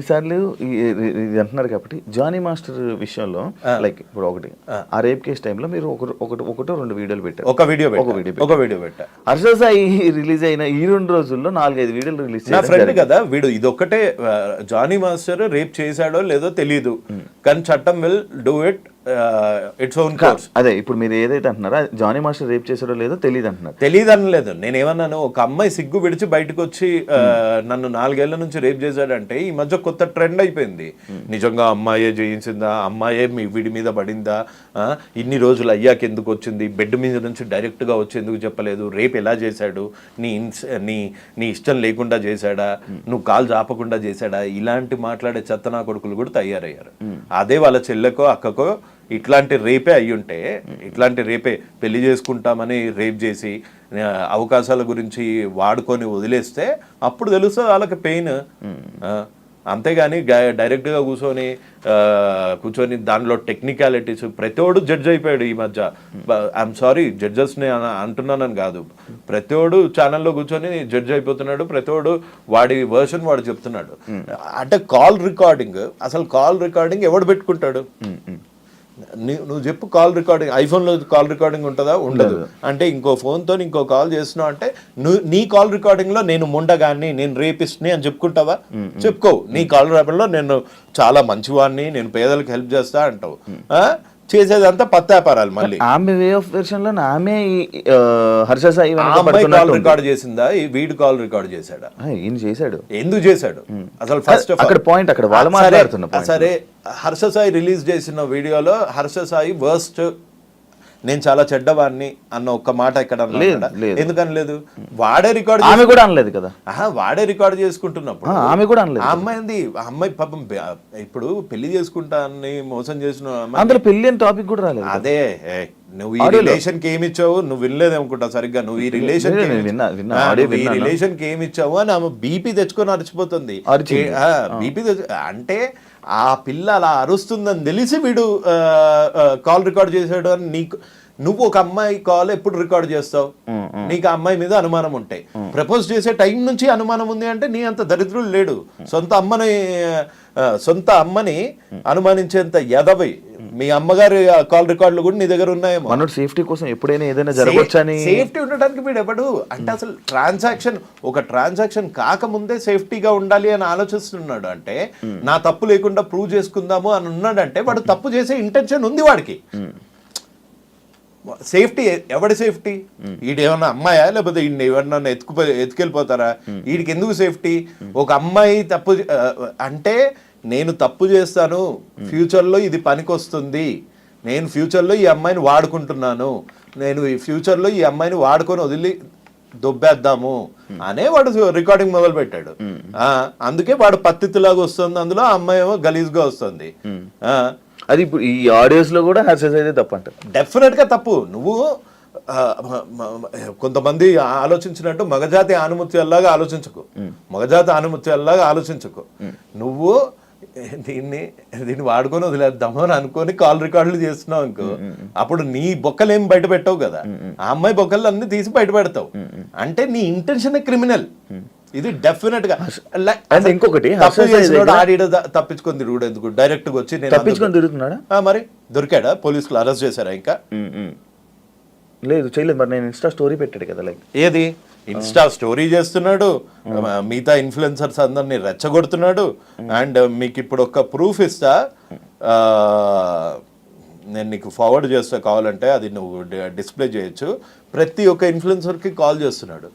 సార్లు ఇది అంటున్నారు కాబట్టి జానీ మాస్టర్ విషయంలో లైక్ ఇప్పుడు ఒకటి ఆ రేప్ కేసు టైంలో మీరు ఒకటో రెండు వీడియోలు పెట్టారు. ఒక వీడియో పెట్టా. హర్ష సాయి రిలీజ్ అయిన ఈ 2 రోజుల్లో 4-5 వీడియోలు రిలీజ్ నా ఫ్రెండ్ కదా వీడు. ఇదొక్కటే జానీ మాస్టర్ రేప్ చేశాడో లేదో తెలియదు, కానీ చట్టం will do it its own course. అదే ఇప్పుడు మీరు ఏదైతే అంటున్నారో జానీ మాస్టర్ రేప్ చేశాడో లేదో తెలియదు అంటున్నారు. తెలియదు అనలేదు. నేనేమన్నాను, ఒక అమ్మాయి సిగ్గు విడిచి బయటకు వచ్చి నన్ను 4 ఏళ్ల నుంచి రేప్ చేశాడంటే ఈ మధ్య కొత్త ట్రెండ్ అయిపోయింది. నిజంగా అమ్మాయే చేయించిందా, అమ్మాయే వీడి మీద పడిందా, ఇన్ని రోజులు అయ్యాక ఎందుకు వచ్చింది, బెడ్ మీద నుంచి డైరెక్ట్గా వచ్చి ఎందుకు చెప్పలేదు, రేపు ఎలా చేశాడు, నీ ఇష్టం లేకుండా చేశాడా, నువ్వు కాలు చాపకుండా చేశాడా, ఇలాంటి మాట్లాడే చెత్తనా కొడుకులు కూడా తయారయ్యారు. అదే వాళ్ళ చెల్లెకో అక్కకో ఇట్లాంటి రేపే అయ్యుంటే, ఇట్లాంటి రేపే పెళ్లి చేసుకుంటామని రేప్ చేసి అవకాశాల గురించి వాడుకొని వదిలేస్తే అప్పుడు తెలుస్తుంది వాళ్ళకి పెయిన్. అంతేగాని డైరెక్ట్గా కూర్చొని దానిలో టెక్నికాలిటీస్ ప్రతివాడు జడ్జ్ అయిపోయాడు ఈ మధ్య. ఐఎమ్ సారీ జడ్జెస్ని అంటున్నానని కాదు, ప్రతివాడు ఛానల్లో కూర్చొని జడ్జ్ అయిపోతున్నాడు, ప్రతివాడు వాడి వర్షన్ వాడు చెప్తున్నాడు. అంటే కాల్ రికార్డింగ్, అసలు కాల్ రికార్డింగ్ ఎవడు పెట్టుకుంటాడు? నువ్వు చెప్పు. కాల్ రికార్డింగ్ ఐఫోన్లో కాల్ రికార్డింగ్ ఉంటుందా? ఉండదు. అంటే ఇంకో ఫోన్తో ఇంకో కాల్ చేస్తున్నావు అంటే నీ కాల్ రికార్డింగ్లో నేను ముండగాన్ని, నేను రేపిస్ట్ని అని చెప్పుకుంటావా? చెప్పుకోవు. నీ కాల్ రికార్డింగ్లో నేను చాలా మంచివాడిని, నేను పేదలకు హెల్ప్ చేస్తా అంటావు. చేసేదంతా పత్తాపారాలు. మళ్ళీ ఆమె వే ఆఫ్ వెర్షన్ లో ఆమె హర్ష సాయి కాల్ రికార్డ్ చేసిందా, వీడు కాల్ రికార్డ్ చేశాడా? ఈయన చేశాడు. ఎందుకు చేశాడు అసలు? ఫస్ట్ అక్కడ పాయింట్ అక్కడ వాళ్ళు మాట్లాడుతున్నా. సరే, హర్ష సాయి రిలీజ్ చేసిన వీడియోలో హర్ష సాయి వర్స్ట్, నేను చాలా చెడ్డవాడిని అన్న ఒక్క మాట ఎక్కడ ఎందుకని లేదు? వాడే రికార్డ్, ఆమె కూడా అనలేదు కదా. వాడే రికార్డ్ చేసుకుంటున్నప్పుడు ఆమె కూడా అనలేదు. ఆ అమ్మాయి పాపం ఇప్పుడు పెళ్లి చేసుకుంటా అని మోసం చేసిన అందులో పెళ్లి అని టాపిక్ కూడా రాలేదు. అదే నువ్వు ఈ రిలేషన్ కి ఏమి ఇచ్చావు, నువ్వు వినలేదనుకుంటా సరిగ్గా. నువ్వు ఈ రిలేషన్ కి ఏమి ఇచ్చావు అని ఆమె బీపీ తెచ్చుకొని అరిచిపోతుంది. బీపీ అంటే ఆ పిల్ల అలా అరుస్తుందని తెలిసి వీడు కాల్ రికార్డ్ చేసాడు అని నువ్వు ఒక అమ్మాయి కాల్ ఎప్పుడు రికార్డ్ చేస్తావు? నీకు ఆ అమ్మాయి మీద అనుమానం ఉంటాయి. ప్రపోజ్ చేసే టైం నుంచి అనుమానం ఉంది అంటే నీ అంత దరిద్రుడు లేడు. సొంత అమ్మని అనుమానించేంత ఎదవై మీ అమ్మగారి కాల్ రికార్డులు కూడా నీ దగ్గర ఉన్నాయేమో. మనోడు సేఫ్టీ కోసం ఎప్పుడైనా ఏదైనా జరగవచ్చని, సేఫ్టీ ఉండడానికి వీడు ఎవడు అంటే అసలు ఒక ట్రాన్సాక్షన్ కాకముందే సేఫ్టీగా ఉండాలి అని ఆలోచిస్తున్నాడు. అంటే నా తప్పు లేకుండా ప్రూవ్ చేసుకుందాము అని ఉన్నాడంటే వాడు తప్పు చేసే ఇంటెన్షన్ ఉంది వాడికి. సేఫ్టీ ఎవడి సేఫ్టీ? ఈడేమన్నా అమ్మాయా, లేకపోతే ఈయన ఎవరన్నా ఎత్తుకెళ్ళిపోతారా? వీడికి ఎందుకు సేఫ్టీ? ఒక అమ్మాయి తప్పు అంటే నేను తప్పు చేస్తాను, ఫ్యూచర్లో ఇది పనికొస్తుంది, నేను ఫ్యూచర్లో ఈ అమ్మాయిని వాడుకుంటున్నాను, నేను ఈ ఫ్యూచర్లో ఈ అమ్మాయిని వాడుకొని వదిలి దొబ్బేద్దాము అనే వాడు రికార్డింగ్ మొదలు పెట్టాడు. అందుకే వాడు పత్తిలాగా వస్తుంది, అందులో ఆ అమ్మాయి ఏమో గలీజ్గా వస్తుంది. అది ఇప్పుడు ఈ ఆడియోస్ లో కూడా హర్ష సాయి తప్పు అంటారు. డెఫినెట్ గా తప్పు. నువ్వు కొంతమంది ఆలోచించినట్టు మగజాతి ఆనుమత్యాల్లాగా ఆలోచించకు. నువ్వు దీన్ని వాడుకొని వదిలేద్దాము అని అనుకొని కాల్ రికార్డులు చేస్తున్నావు అనుకో, అప్పుడు నీ బొక్కలు ఏం బయట పెట్టవు కదా, ఆ అమ్మాయి బొక్కలు అన్ని తీసి బయట పెడతావు. అంటే నీ ఇంటెన్షన్ క్రిమినల్. ఇది డెఫినెట్ గా. ఇంకొకటి తప్పించుకొని తిరుగుడు ఎందుకు? డైరెక్ట్ గా వచ్చి తప్పించుకొని తిరుగుతున్నాడా? మరి దొరికాడా? పోలీసులు అరెస్ట్ చేశారా? ఇంకా లేదు, చేయలేదు. మరి నేను ఇన్స్టా స్టోరీ పెట్టాడు కదా, లైక్ ఏది ఇన్స్టా స్టోరీ చేస్తున్నాడు, మిగతా ఇన్ఫ్లుయెన్సర్స్ అందరినీ రెచ్చగొడుతున్నాడు. అండ్ మీకు ఇప్పుడు ఒక ప్రూఫ్ ఇస్తా, నేను నీకు ఫార్వర్డ్ చేస్తా కావాలంటే, అది నువ్వు డిస్ప్లే చేయొచ్చు. ప్రతి ఒక్క ఇన్ఫ్లుయెన్సర్కి కాల్ చేస్తున్నాడు.